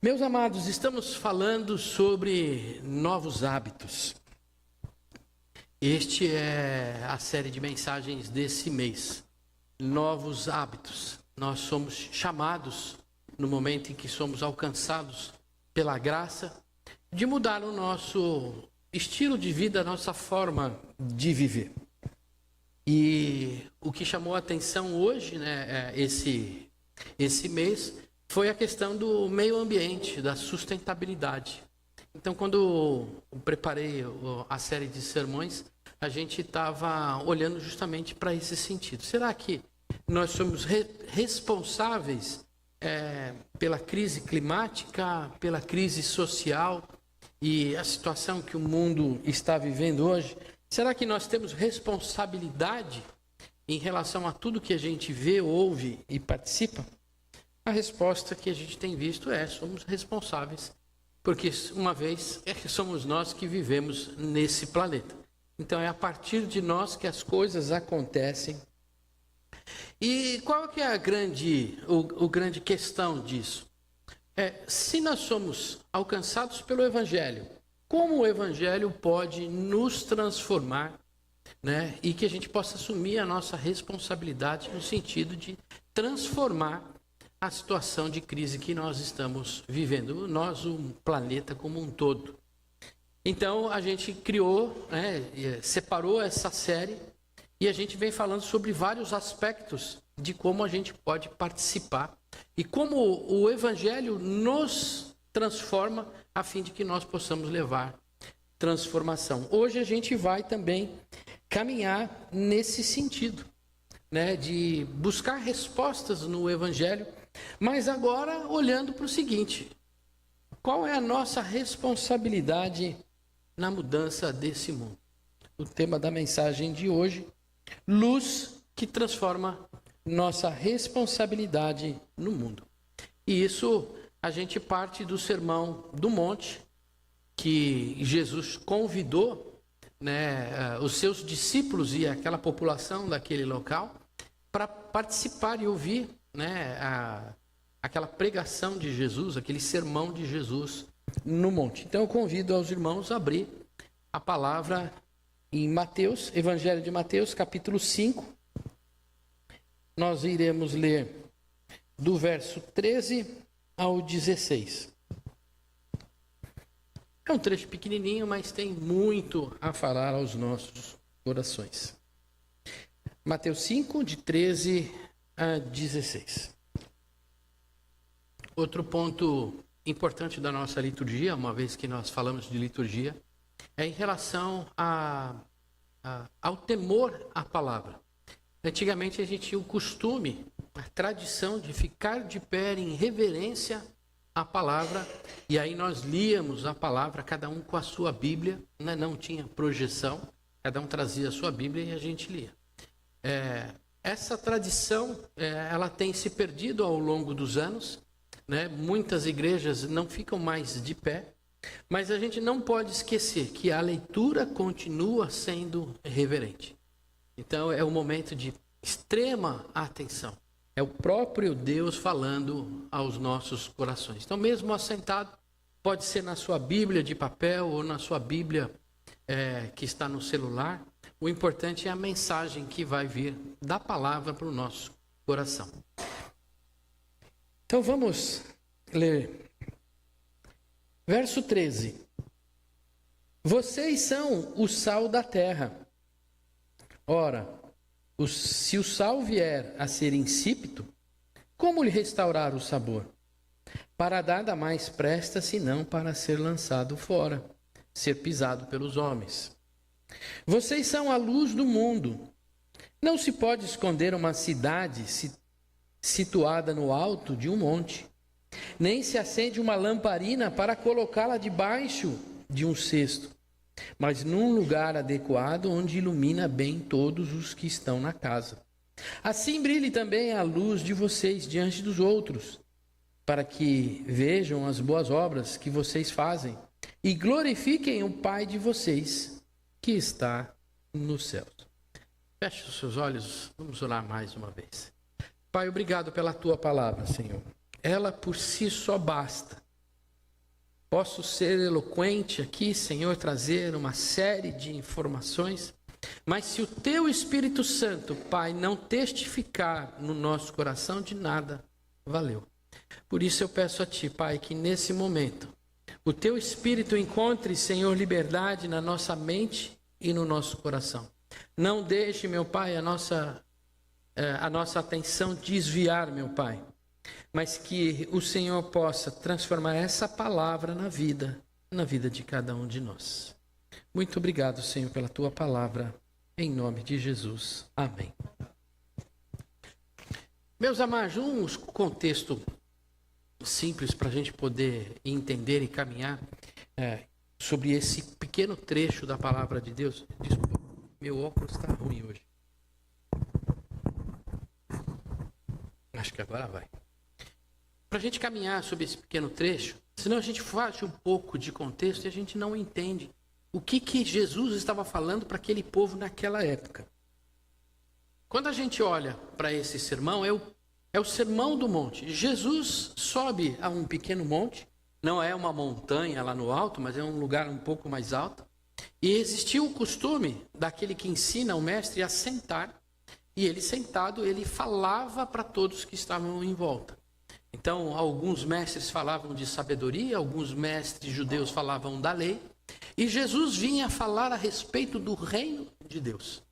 Meus amados, estamos falando sobre novos hábitos. Este é a série de mensagens desse mês. Novos hábitos. Nós somos chamados, no momento em que somos alcançados pela graça, de mudar o nosso estilo de vida, a nossa forma de viver. E o que chamou a atenção hoje, esse mês, foi a questão do meio ambiente, da sustentabilidade. Então, quando eu preparei a série de sermões, a gente estava olhando justamente para esse sentido. Será que nós somos responsáveis pela crise climática, pela crise social e a situação que o mundo está vivendo hoje? Será que nós temos responsabilidade em relação a tudo que a gente vê, ouve e participa? A resposta que a gente tem visto somos responsáveis, porque uma vez somos nós que vivemos nesse planeta. Então é a partir de nós que as coisas acontecem. E qual que é a grande questão disso? Se nós somos alcançados pelo Evangelho, como o Evangelho pode nos transformar, e que a gente possa assumir a nossa responsabilidade no sentido de transformar a situação de crise que nós estamos vivendo, nós, o planeta como um todo. Então, a gente criou, separou essa série e a gente vem falando sobre vários aspectos de como a gente pode participar e como o Evangelho nos transforma a fim de que nós possamos levar transformação. Hoje a gente vai também caminhar nesse sentido, de buscar respostas no Evangelho, mas agora olhando para o seguinte: qual é a nossa responsabilidade na mudança desse mundo? O tema da mensagem de hoje: luz que transforma nossa responsabilidade no mundo. E isso a gente parte do Sermão do Monte, que Jesus convidou os seus discípulos e aquela população daquele local para participar e ouvir aquela pregação de Jesus, aquele sermão de Jesus no monte. Então eu convido aos irmãos a abrir a palavra em Mateus, Evangelho de Mateus, capítulo 5. Nós iremos ler do verso 13 ao 16. É um trecho pequenininho, mas tem muito a falar aos nossos corações. Mateus 5, de 13 a 16. Outro ponto importante da nossa liturgia, uma vez que nós falamos de liturgia, é em relação ao temor à palavra. Antigamente a gente tinha o costume, a tradição de ficar de pé em reverência à palavra, e aí nós líamos a palavra, cada um com a sua Bíblia, não tinha projeção, cada um trazia a sua Bíblia e a gente lia. Essa tradição, ela tem se perdido ao longo dos anos, Muitas igrejas não ficam mais de pé, mas a gente não pode esquecer que a leitura continua sendo reverente. Então é um momento de extrema atenção. É o próprio Deus falando aos nossos corações. Então, mesmo assentado, pode ser na sua Bíblia de papel ou na sua Bíblia que está no celular. O importante é a mensagem que vai vir da palavra para o nosso coração. Então vamos ler. Verso 13. Vocês são o sal da terra. Ora, se o sal vier a ser insípido, como lhe restaurar o sabor? Para nada mais presta senão para ser lançado fora, ser pisado pelos homens. Vocês são a luz do mundo. Não se pode esconder uma cidade situada no alto de um monte, nem se acende uma lamparina para colocá-la debaixo de um cesto, mas num lugar adequado onde ilumina bem todos os que estão na casa. Assim brilhe também a luz de vocês diante dos outros, para que vejam as boas obras que vocês fazem e glorifiquem o Pai de vocês que está nos céus. Feche os seus olhos, vamos orar mais uma vez. Pai, obrigado pela tua palavra, Senhor. Ela por si só basta Posso ser eloquente aqui, Senhor, trazer uma série de informações, mas se o teu Espírito Santo, Pai, não testificar no nosso coração, de nada valeu. Por isso eu peço a Ti, Pai, que nesse momento o teu Espírito encontre, Senhor, liberdade na nossa mente e no nosso coração. Não deixe, meu Pai, a nossa atenção desviar, meu Pai, mas que o Senhor possa transformar essa palavra na vida de cada um de nós. Muito obrigado, Senhor, pela tua palavra, em nome de Jesus. Amém. Meus amados, um contexto simples para a gente poder entender e caminhar sobre esse pequeno trecho da palavra de Deus. Desculpa, meu óculos está ruim hoje. Acho que agora vai. Para a gente caminhar sobre esse pequeno trecho, senão a gente faz um pouco de contexto e a gente não entende o que Jesus estava falando para aquele povo naquela época. Quando a gente olha para esse sermão, é o sermão do monte. Jesus sobe a um pequeno monte, não é uma montanha lá no alto, mas é um lugar um pouco mais alto. E existiu o costume daquele que ensina o mestre a sentar, e ele sentado, ele falava para todos que estavam em volta. Então, alguns mestres falavam de sabedoria, alguns mestres judeus falavam da lei, e Jesus vinha falar a respeito do reino de Deus.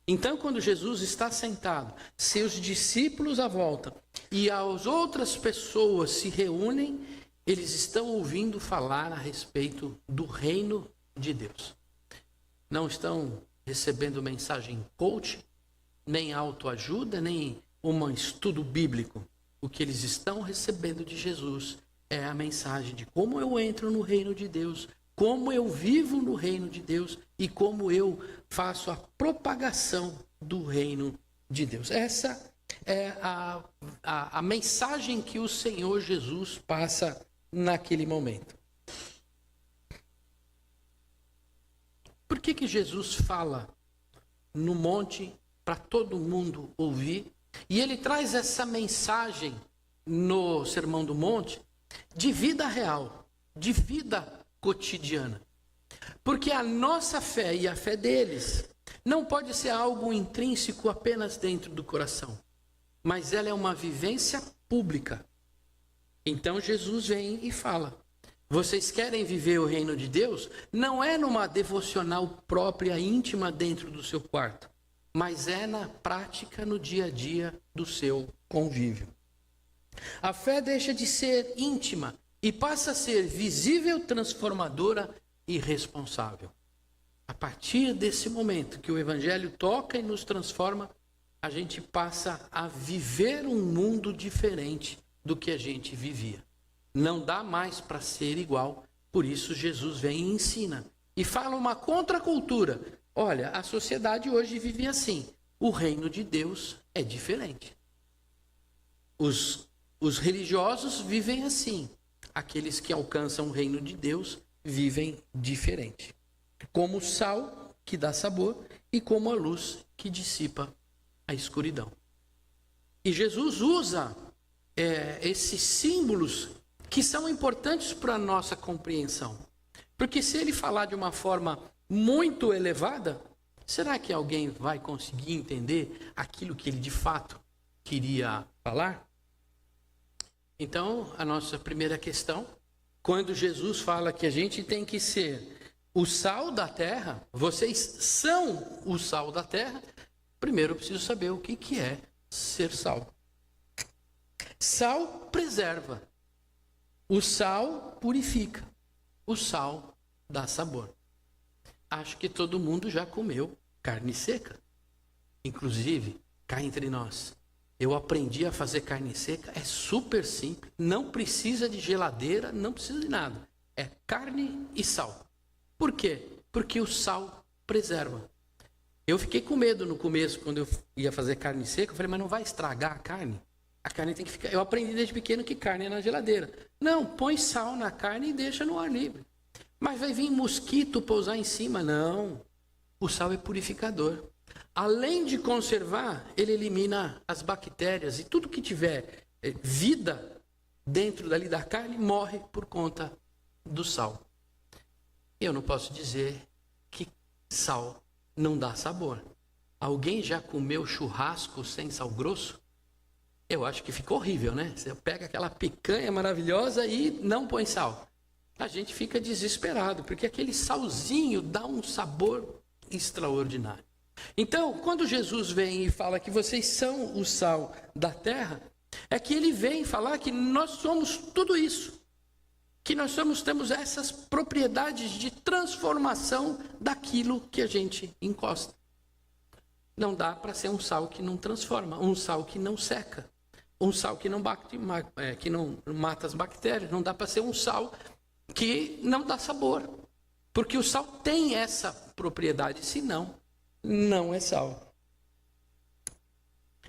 Então, quando Jesus está sentado, seus discípulos à volta e as outras pessoas se reúnem, eles estão ouvindo falar a respeito do reino de Deus. Não estão recebendo mensagem coach, nem autoajuda, nem um estudo bíblico. O que eles estão recebendo de Jesus é a mensagem de como eu entro no reino de Deus, como eu vivo no reino de Deus e como eu faço a propagação do reino de Deus. Essa é a mensagem que o Senhor Jesus passa naquele momento. Por que Jesus fala no monte para todo mundo ouvir? E ele traz essa mensagem no Sermão do Monte de vida real, de vida cotidiana. Porque a nossa fé e a fé deles não pode ser algo intrínseco apenas dentro do coração, mas ela é uma vivência pública. Então Jesus vem e fala: vocês querem viver o reino de Deus? Não é numa devocional própria, íntima dentro do seu quarto, mas é na prática, no dia a dia do seu convívio. A fé deixa de ser íntima e passa a ser visível, transformadora e responsável. A partir desse momento que o Evangelho toca e nos transforma, a gente passa a viver um mundo diferente do que a gente vivia. Não dá mais para ser igual, por isso Jesus vem e ensina. E fala uma contracultura. Olha, a sociedade hoje vive assim. O reino de Deus é diferente. Os religiosos vivem assim. Aqueles que alcançam o reino de Deus vivem diferente. Como o sal, que dá sabor, e como a luz, que dissipa a escuridão. E Jesus usa esses símbolos que são importantes para a nossa compreensão. Porque se ele falar de uma forma muito elevada, será que alguém vai conseguir entender aquilo que ele de fato queria falar? Então, a nossa primeira questão, quando Jesus fala que a gente tem que ser o sal da terra, vocês são o sal da terra, primeiro eu preciso saber o que é ser sal. Sal preserva, o sal purifica, o sal dá sabor. Acho que todo mundo já comeu carne seca. Inclusive, cá entre nós, eu aprendi a fazer carne seca, é super simples, não precisa de geladeira, não precisa de nada. É carne e sal. Por quê? Porque o sal preserva. Eu fiquei com medo no começo, quando eu ia fazer carne seca, eu falei, mas não vai estragar a carne? A carne tem que ficar... Eu aprendi desde pequeno que carne é na geladeira. Não, põe sal na carne e deixa no ar livre. Mas vai vir mosquito pousar em cima? Não. O sal é purificador. Além de conservar, ele elimina as bactérias e tudo que tiver vida dentro dali da carne morre por conta do sal. Eu não posso dizer que sal não dá sabor. Alguém já comeu churrasco sem sal grosso? Eu acho que fica horrível, né? Você pega aquela picanha maravilhosa e não põe sal. A gente fica desesperado, porque aquele salzinho dá um sabor extraordinário. Então, quando Jesus vem e fala que vocês são o sal da terra, é que ele vem falar que nós somos tudo isso. Que nós temos essas propriedades de transformação daquilo que a gente encosta. Não dá para ser um sal que não transforma, um sal que não seca, um sal que não mata as bactérias. Não dá para ser um sal que não dá sabor, porque o sal tem essa propriedade, senão não é sal.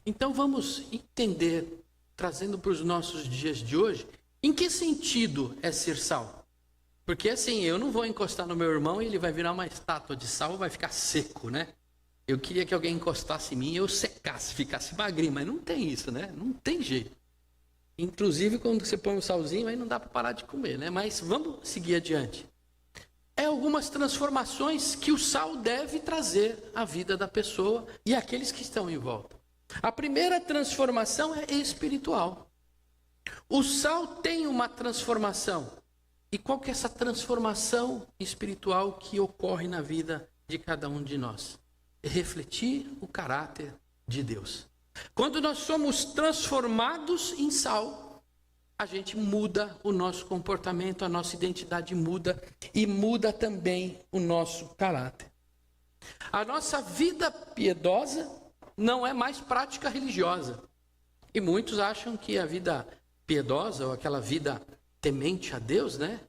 Então vamos entender, trazendo para os nossos dias de hoje, em que sentido é ser sal? Porque assim, eu não vou encostar no meu irmão e ele vai virar uma estátua de sal e vai ficar seco, né? Eu queria que alguém encostasse em mim e eu secasse, ficasse magrinho, mas não tem isso, né? Não tem jeito. Inclusive, quando você põe um salzinho, aí não dá para parar de comer, né? Mas vamos seguir adiante. É algumas transformações que o sal deve trazer à vida da pessoa e àqueles que estão em volta. A primeira transformação é espiritual. O sal tem uma transformação. E qual que é essa transformação espiritual que ocorre na vida de cada um de nós? É refletir o caráter de Deus. Quando nós somos transformados em sal, a gente muda o nosso comportamento, a nossa identidade muda e muda também o nosso caráter. A nossa vida piedosa não é mais prática religiosa. E muitos acham que a vida piedosa, ou aquela vida temente a Deus, né,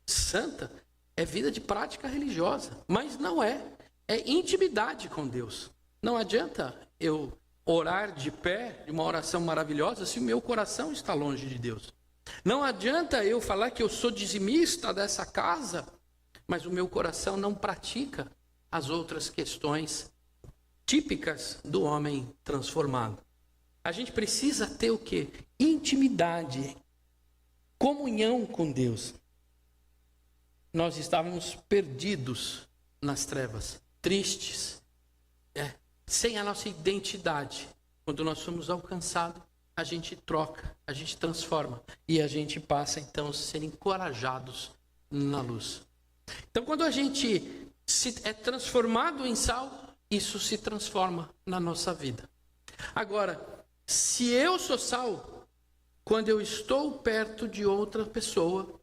santa, é vida de prática religiosa. Mas não é. É intimidade com Deus. Não adianta eu orar de pé, de uma oração maravilhosa, se o meu coração está longe de Deus. Não adianta eu falar que eu sou dizimista dessa casa, mas o meu coração não pratica as outras questões típicas do homem transformado. A gente precisa ter o quê? Intimidade, comunhão com Deus. Nós estávamos perdidos nas trevas, tristes, sem a nossa identidade. Quando nós somos alcançados, a gente troca, a gente transforma e a gente passa então a ser encorajados na luz. Então, quando a gente é transformado em sal, isso se transforma na nossa vida. Agora, se eu sou sal, quando eu estou perto de outra pessoa,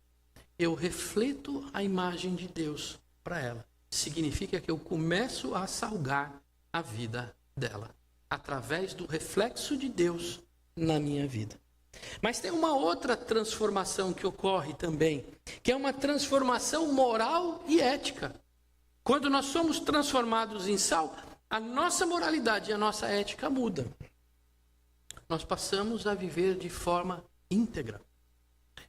eu reflito a imagem de Deus para ela. Significa que eu começo a salgar a vida dela, através do reflexo de Deus na minha vida. Mas tem uma outra transformação que ocorre também, que é uma transformação moral e ética. Quando nós somos transformados em sal, a nossa moralidade e a nossa ética muda. Nós passamos a viver de forma íntegra.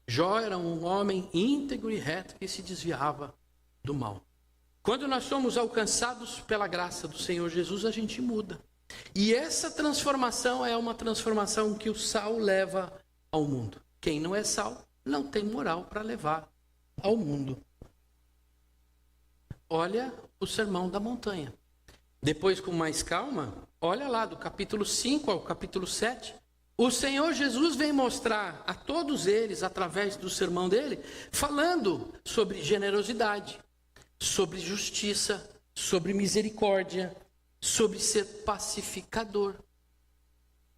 Jó era um homem íntegro e reto que se desviava do mal. Quando nós somos alcançados pela graça do Senhor Jesus, a gente muda. E essa transformação é uma transformação que o sal leva ao mundo. Quem não é sal, não tem moral para levar ao mundo. Olha o Sermão da Montanha. Depois, com mais calma, olha lá do capítulo 5 ao capítulo 7. O Senhor Jesus vem mostrar a todos eles, através do sermão dele, falando sobre generosidade, sobre justiça, sobre misericórdia, sobre ser pacificador.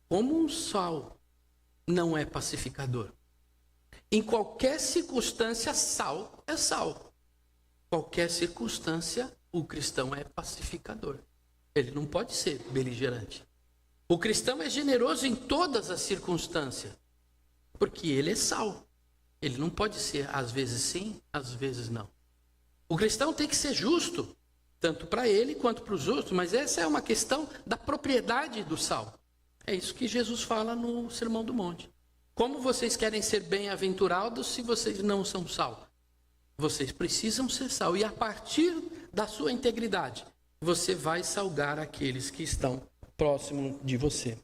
Como um sal não é pacificador? Em qualquer circunstância, sal é sal. Qualquer circunstância, o cristão é pacificador. Ele não pode ser beligerante. O cristão é generoso em todas as circunstâncias, porque ele é sal. Ele não pode ser, às vezes sim, às vezes não. O cristão tem que ser justo, tanto para ele quanto para os outros, mas essa é uma questão da propriedade do sal. É isso que Jesus fala no Sermão do Monte. Como vocês querem ser bem-aventurados se vocês não são sal? Vocês precisam ser sal, e a partir da sua integridade, você vai salgar aqueles que estão próximo de você.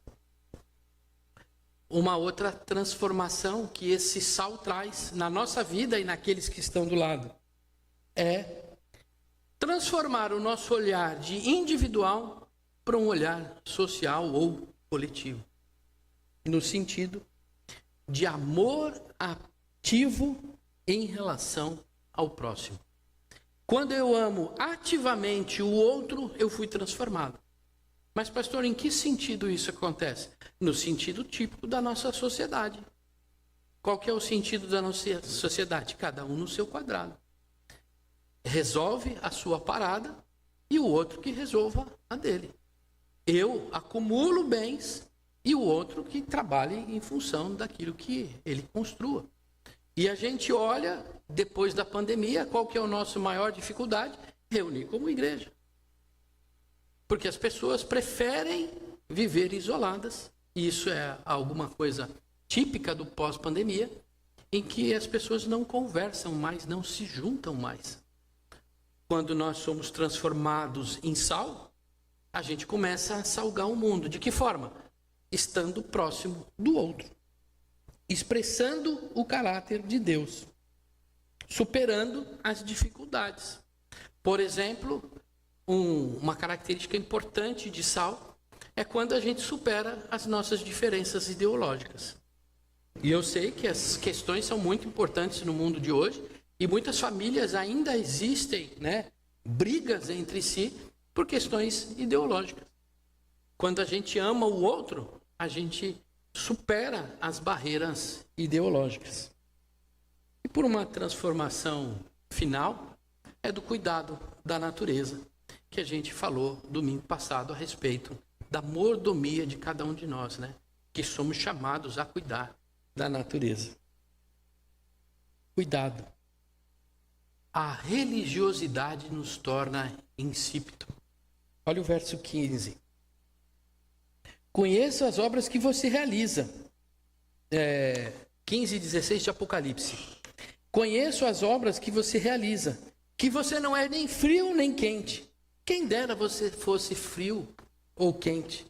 uma outra transformação que esse sal traz na nossa vida e naqueles que estão do lado. É transformar o nosso olhar de individual para um olhar social ou coletivo. No sentido de amor ativo em relação ao próximo. Quando eu amo ativamente o outro, eu fui transformado. Mas, pastor, em que sentido isso acontece? No sentido típico da nossa sociedade. Qual que é o sentido da nossa sociedade? Cada um no seu quadrado. Resolve a sua parada e o outro que resolva a dele. Eu acumulo bens e o outro que trabalhe em função daquilo que ele construa. E a gente olha, depois da pandemia, qual que é a nossa maior dificuldade? Reunir como igreja. Porque as pessoas preferem viver isoladas. E isso é alguma coisa típica do pós-pandemia, em que as pessoas não conversam mais, não se juntam mais. Quando nós somos transformados em sal, a gente começa a salgar o mundo. De que forma? Estando próximo do outro. Expressando o caráter de Deus. Superando as dificuldades. Por exemplo, uma característica importante de sal é quando a gente supera as nossas diferenças ideológicas. E eu sei que as questões são muito importantes no mundo de hoje e muitas famílias ainda existem, brigas entre si por questões ideológicas. Quando a gente ama o outro, a gente supera as barreiras ideológicas. E por uma transformação final, é do cuidado da natureza, que a gente falou domingo passado a respeito da mordomia de cada um de nós, que somos chamados a cuidar da natureza. Cuidado. A religiosidade nos torna insípido. Olha o verso 15. Conheço as obras que você realiza. 15 e 16 de Apocalipse. Conheço as obras que você realiza, que você não é nem frio nem quente. Quem dera você fosse frio ou quente.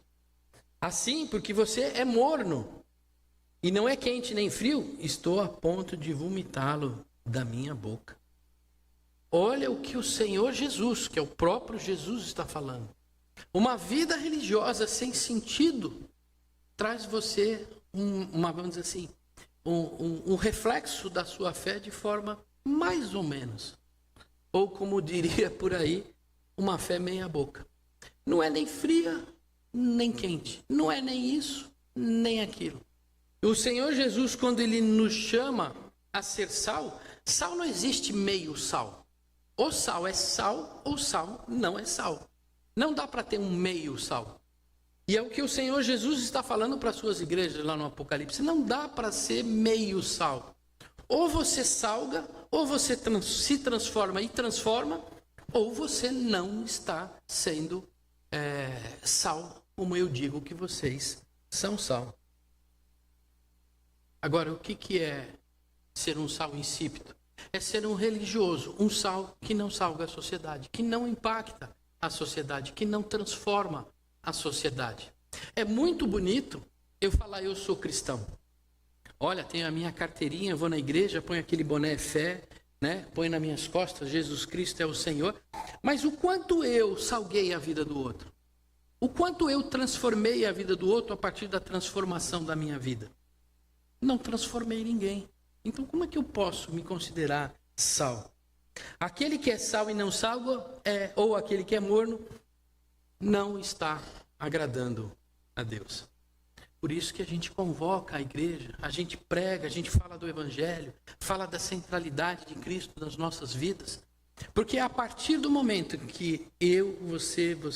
Assim, porque você é morno e não é quente nem frio, estou a ponto de vomitá-lo da minha boca. Olha o que o Senhor Jesus, que é o próprio Jesus, está falando. Uma vida religiosa sem sentido traz você vamos dizer assim, um reflexo da sua fé de forma mais ou menos. Ou como diria por aí, uma fé meia boca. Não é nem fria, nem quente. Não é nem isso, nem aquilo. O Senhor Jesus, quando Ele nos chama a ser sal, sal não existe meio sal. Ou sal é sal, ou sal não é sal. Não dá para ter um meio sal. E é o que o Senhor Jesus está falando para as suas igrejas lá no Apocalipse. Não dá para ser meio sal. Ou você salga, ou você se transforma e transforma, ou você não está sendo sal, como eu digo que vocês são sal. Agora, o que é ser um sal insípido? É ser um religioso, um sal que não salga a sociedade, que não impacta a sociedade, que não transforma a sociedade. É muito bonito eu falar, eu sou cristão. Olha, tenho a minha carteirinha, vou na igreja, ponho aquele boné fé, põe nas minhas costas, Jesus Cristo é o Senhor. Mas o quanto eu salguei a vida do outro? O quanto eu transformei a vida do outro a partir da transformação da minha vida? Não transformei ninguém. Então como é que eu posso me considerar sal? Aquele que é sal e não salga, ou aquele que é morno, não está agradando a Deus. Por isso que a gente convoca a igreja, a gente prega, a gente fala do Evangelho, fala da centralidade de Cristo nas nossas vidas. Porque a partir do momento que eu, você,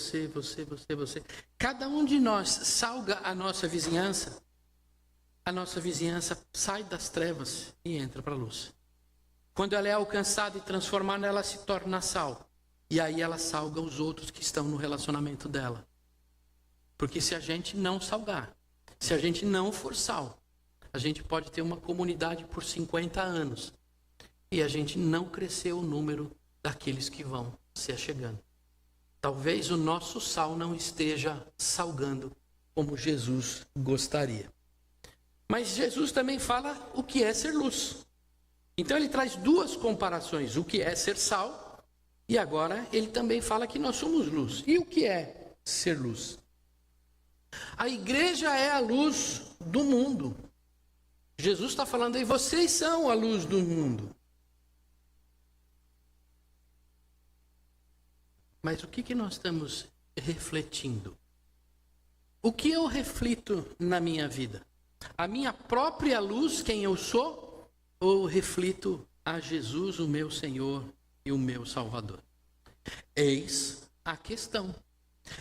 cada um de nós salga a nossa vizinhança sai das trevas e entra para a luz. Quando ela é alcançada e transformada, ela se torna sal. E aí ela salga os outros que estão no relacionamento dela. Porque se a gente não salgar, se a gente não for sal, a gente pode ter uma comunidade por 50 anos e a gente não crescer o número daqueles que vão se achegando. Talvez o nosso sal não esteja salgando como Jesus gostaria. Mas Jesus também fala o que é ser luz. Então ele traz duas comparações, o que é ser sal, e agora ele também fala que nós somos luz. E o que é ser luz? A igreja é a luz do mundo. Jesus está falando aí, vocês são a luz do mundo. Mas o que nós estamos refletindo? O que eu reflito na minha vida? A minha própria luz, quem eu sou? Ou reflito a Jesus, o meu Senhor e o meu Salvador? Eis a questão.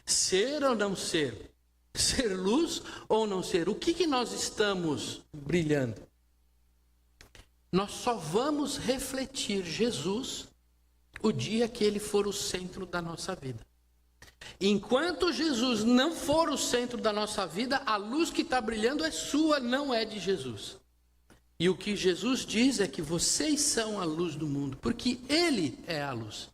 Ser ou não ser? Ser luz ou não ser? O que nós estamos brilhando? Nós só vamos refletir Jesus o dia que ele for o centro da nossa vida. Enquanto Jesus não for o centro da nossa vida, a luz que está brilhando é sua, não é de Jesus. E o que Jesus diz é que vocês são a luz do mundo, porque ele é a luz.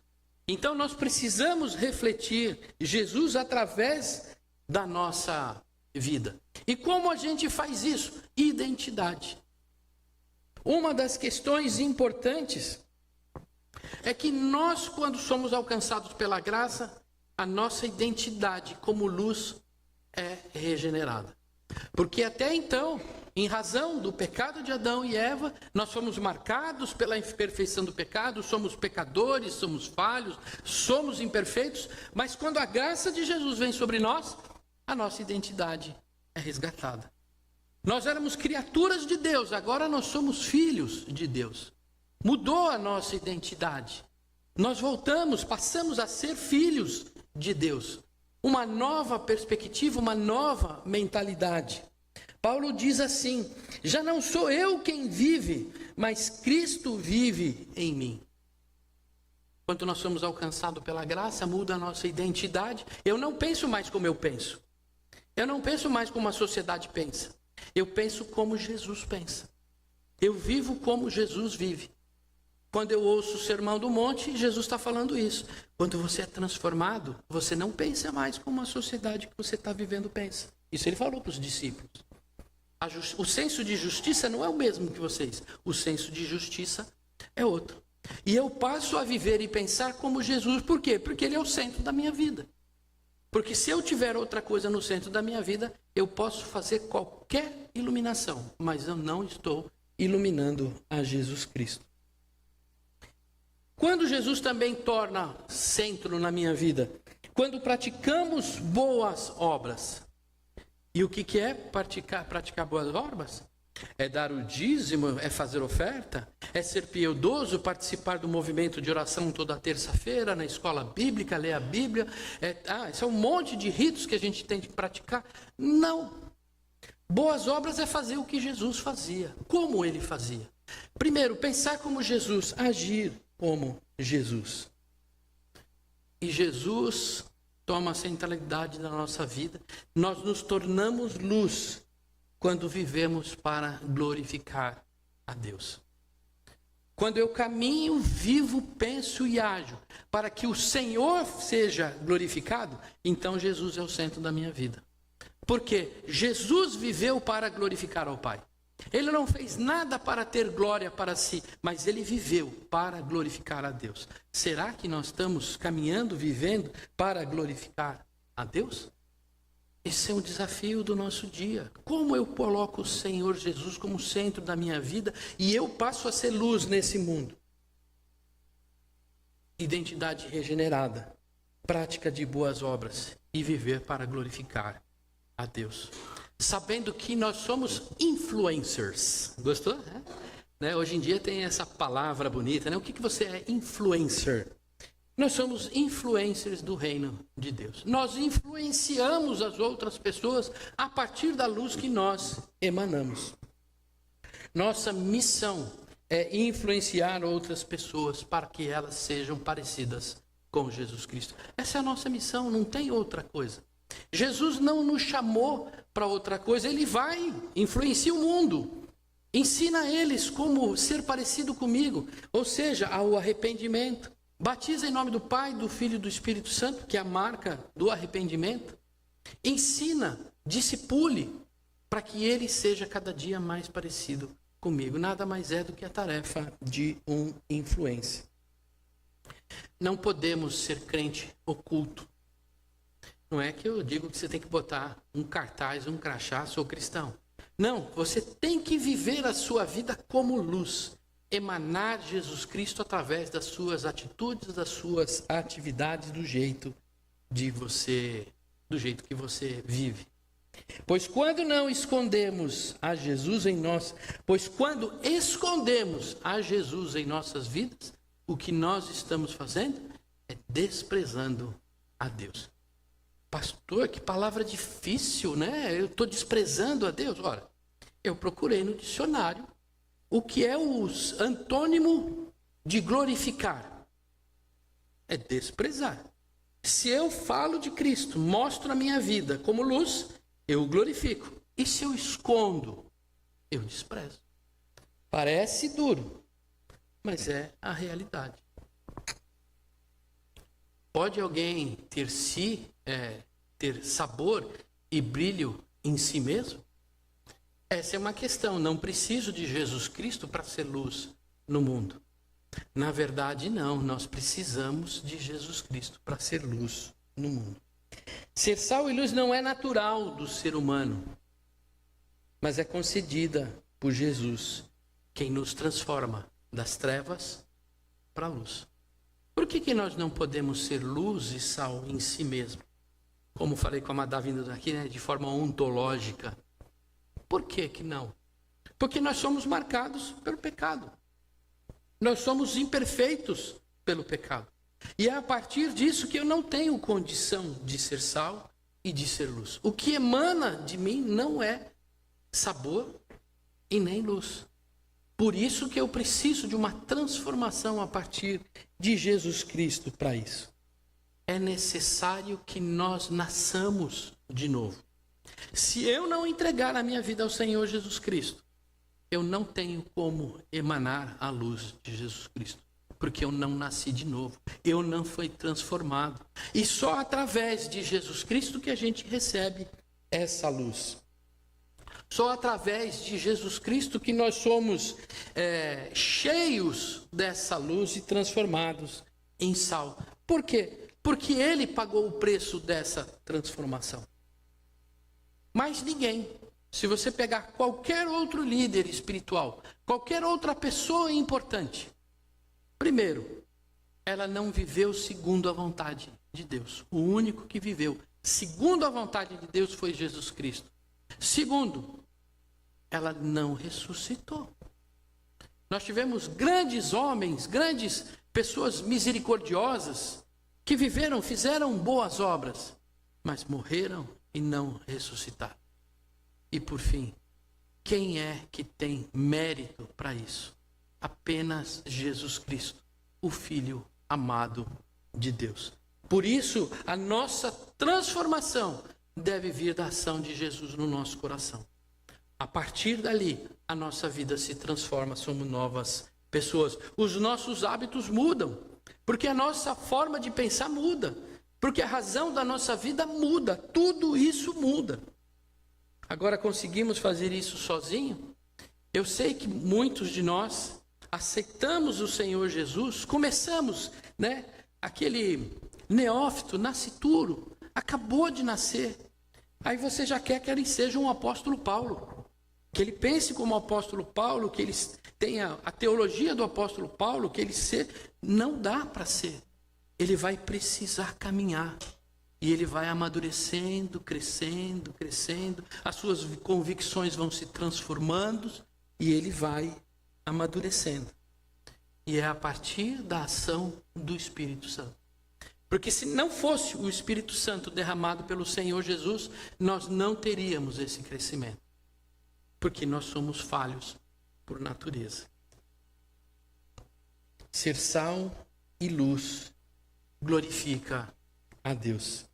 Então nós precisamos refletir Jesus através da nossa vida. E como a gente faz isso? Identidade. Uma das questões importantes é que nós, quando somos alcançados pela graça, a nossa identidade como luz é regenerada. Porque até então, em razão do pecado de Adão e Eva, nós fomos marcados pela imperfeição do pecado, somos pecadores, somos falhos, somos imperfeitos, mas quando a graça de Jesus vem sobre nós, a nossa identidade é resgatada. Nós éramos criaturas de Deus, agora nós somos filhos de Deus. Mudou a nossa identidade. Nós voltamos, passamos a ser filhos de Deus. Uma nova perspectiva, uma nova mentalidade. Paulo diz assim: já não sou eu quem vive, mas Cristo vive em mim. Quando nós somos alcançados pela graça, muda a nossa identidade. Eu não penso mais como eu penso. Eu não penso mais como a sociedade pensa. Eu penso como Jesus pensa. Eu vivo como Jesus vive. Quando eu ouço o Sermão do Monte, Jesus está falando isso. Quando você é transformado, você não pensa mais como a sociedade que você está vivendo pensa. Isso ele falou para os discípulos. O senso de justiça não é o mesmo que vocês. O senso de justiça é outro. E eu passo a viver e pensar como Jesus. Por quê? Porque ele é o centro da minha vida. Porque se eu tiver outra coisa no centro da minha vida, eu posso fazer qualquer iluminação, mas eu não estou iluminando a Jesus Cristo. Quando Jesus também torna centro na minha vida? Quando praticamos boas obras. E o que é praticar boas obras? É dar o dízimo, é fazer oferta, é ser piedoso, participar do movimento de oração toda terça-feira, na escola bíblica, ler a Bíblia. Isso é um monte de ritos que a gente tem que praticar. Não. Boas obras é fazer o que Jesus fazia. Como ele fazia? Primeiro, pensar como Jesus, agir como Jesus. E Jesus toma a centralidade da nossa vida. Nós nos tornamos luz quando vivemos para glorificar a Deus. Quando eu caminho, vivo, penso e ajo para que o Senhor seja glorificado, então Jesus é o centro da minha vida. Porque Jesus viveu para glorificar ao Pai. Ele não fez nada para ter glória para si, mas ele viveu para glorificar a Deus. Será que nós estamos caminhando, vivendo para glorificar a Deus? Esse é um desafio do nosso dia. Como eu coloco o Senhor Jesus como centro da minha vida e eu passo a ser luz nesse mundo? Identidade regenerada, prática de boas obras e viver para glorificar a Deus. Sabendo que nós somos influencers. Gostou? Né? Hoje em dia tem essa palavra bonita, né? O que você é influencer? Nós somos influencers do reino de Deus. Nós influenciamos as outras pessoas a partir da luz que nós emanamos. Nossa missão é influenciar outras pessoas para que elas sejam parecidas com Jesus Cristo. Essa é a nossa missão, não tem outra coisa. Jesus não nos chamou para outra coisa, ele vai, influencia o mundo. Ensina eles como ser parecido comigo, ou seja, ao arrependimento. Batiza em nome do Pai, do Filho e do Espírito Santo, que é a marca do arrependimento. Ensina, discipule. para que ele seja cada dia mais parecido comigo. Nada mais é do que a tarefa de um influencer. Não podemos ser crente oculto. Não é que eu digo que você tem que botar um cartaz, um crachá, sou cristão. Não, você tem que viver a sua vida como luz. Emanar Jesus Cristo através das suas atitudes, das suas atividades, do jeito que você vive. Pois quando escondemos a Jesus em nossas vidas, o que nós estamos fazendo é desprezando a Deus. Pastor, que palavra difícil, né? Eu estou desprezando a Deus. Ora, eu procurei no dicionário o que é o antônimo de glorificar. É desprezar. Se eu falo de Cristo, mostro a minha vida como luz, eu o glorifico. E se eu escondo, eu desprezo. Parece duro, mas é a realidade. Pode alguém ter sabor e brilho em si mesmo? Essa é uma questão. Não preciso de Jesus Cristo para ser luz no mundo. Na verdade, não. Nós precisamos de Jesus Cristo para ser luz no mundo. Ser sal e luz não é natural do ser humano, mas é concedida por Jesus, quem nos transforma das trevas para a luz. Por que nós não podemos ser luz e sal em si mesmo? Como falei com a Madá vindo daqui, né, de forma ontológica. Por que não? Porque nós somos marcados pelo pecado. Nós somos imperfeitos pelo pecado. E é a partir disso que eu não tenho condição de ser sal e de ser luz. O que emana de mim não é sabor e nem luz. Por isso que eu preciso de uma transformação a partir de Jesus Cristo para isso. É necessário que nós nasçamos de novo. Se eu não entregar a minha vida ao Senhor Jesus Cristo, eu não tenho como emanar a luz de Jesus Cristo, porque eu não nasci de novo, eu não fui transformado. E só através de Jesus Cristo que a gente recebe essa luz. Só através de Jesus Cristo que nós somos cheios dessa luz e transformados em sal. Por quê? Porque Ele pagou o preço dessa transformação. Mas ninguém. Se você pegar qualquer outro líder espiritual, qualquer outra pessoa importante, primeiro, ela não viveu segundo a vontade de Deus. O único que viveu segundo a vontade de Deus foi Jesus Cristo. Segundo, ela não ressuscitou. Nós tivemos grandes homens, grandes pessoas misericordiosas, que viveram, fizeram boas obras, mas morreram e não ressuscitaram. E por fim, quem é que tem mérito para isso? Apenas Jesus Cristo, o Filho amado de Deus. Por isso, a nossa transformação deve vir da ação de Jesus no nosso coração. A partir dali, a nossa vida se transforma, somos novas pessoas. Os nossos hábitos mudam, porque a nossa forma de pensar muda, porque a razão da nossa vida muda, tudo isso muda. Agora, conseguimos fazer isso sozinho? Eu sei que muitos de nós aceitamos o Senhor Jesus, começamos, aquele neófito, nascituro, acabou de nascer. Aí você já quer que ele seja um apóstolo Paulo, que ele pense como o apóstolo Paulo, que ele tenha a teologia do apóstolo Paulo, que ele não dá para ser. Ele vai precisar caminhar. E ele vai amadurecendo, crescendo, as suas convicções vão se transformando e ele vai amadurecendo. E é a partir da ação do Espírito Santo. Porque se não fosse o Espírito Santo derramado pelo Senhor Jesus, nós não teríamos esse crescimento. Porque nós somos falhos por natureza. Ser sal e luz glorifica a Deus.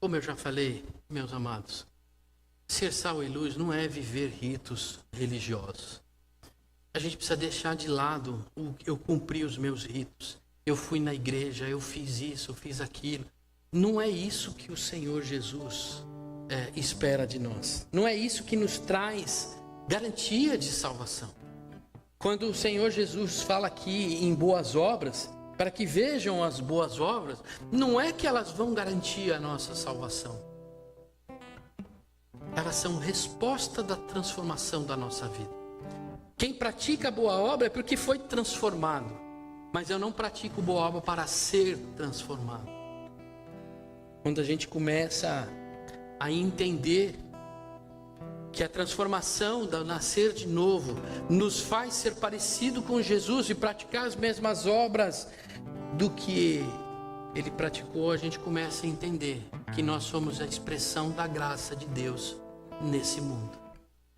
Como eu já falei, meus amados, ser sal e luz não é viver ritos religiosos. A gente precisa deixar de lado eu cumpri os meus ritos, eu fui na igreja, eu fiz isso, eu fiz aquilo. Não é isso que o Senhor Jesus espera de nós. Não é isso que nos traz garantia de salvação. Quando o Senhor Jesus fala aqui em boas obras, para que vejam as boas obras, não é que elas vão garantir a nossa salvação. Elas são resposta da transformação da nossa vida. Quem pratica a boa obra é porque foi transformado. Mas eu não pratico boa obra para ser transformado. Quando a gente começa a entender que a transformação do nascer de novo nos faz ser parecido com Jesus e praticar as mesmas obras do que ele praticou, a gente começa a entender que nós somos a expressão da graça de Deus nesse mundo.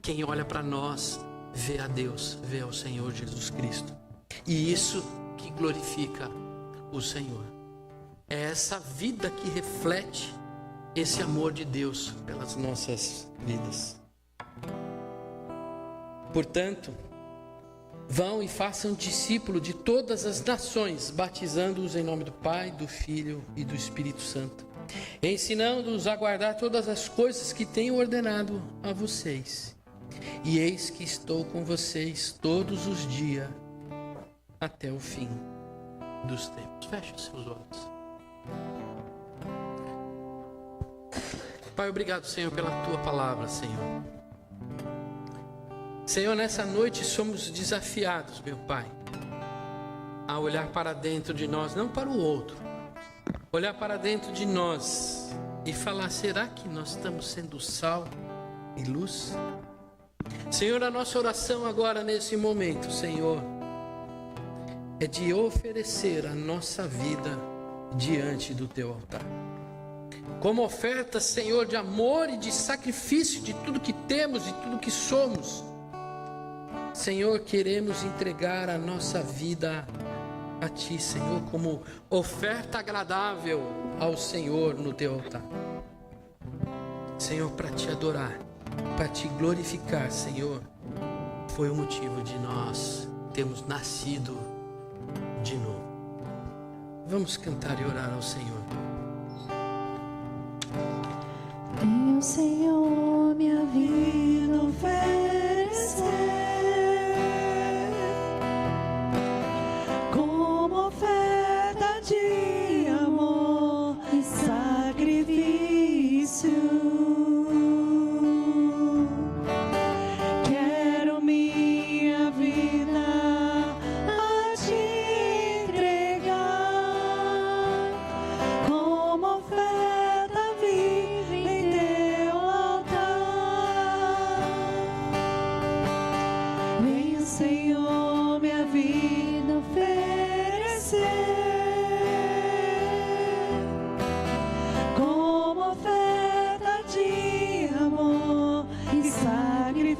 Quem olha para nós vê a Deus, vê ao Senhor Jesus Cristo. E isso que glorifica o Senhor. É essa vida que reflete esse amor de Deus pelas nossas vidas. Portanto, vão e façam discípulo de todas as nações, batizando-os em nome do Pai, do Filho e do Espírito Santo, ensinando-os a guardar todas as coisas que tenho ordenado a vocês. E eis que estou com vocês todos os dias até o fim dos tempos. Feche os seus olhos. Pai, obrigado, Senhor, pela tua palavra, Senhor. Senhor, nessa noite somos desafiados, meu Pai, a olhar para dentro de nós, não para o outro, olhar para dentro de nós e falar: será que nós estamos sendo sal e luz? Senhor, a nossa oração agora nesse momento, Senhor, é de oferecer a nossa vida diante do teu altar, como oferta, Senhor, de amor e de sacrifício de tudo que temos e tudo que somos. Senhor, queremos entregar a nossa vida a Ti, Senhor, como oferta agradável ao Senhor no Teu altar. Senhor, para Te adorar, para Te glorificar, Senhor, foi o motivo de nós termos nascido de novo. Vamos cantar e orar ao Senhor. Venha, Senhor, minha vida oferecer como oferta de amor e sacrifício. Quero minha vida a te entregar como oferta viva em teu altar. Venha, Senhor, minha vida oferecer como oferta de amor e sacrifício.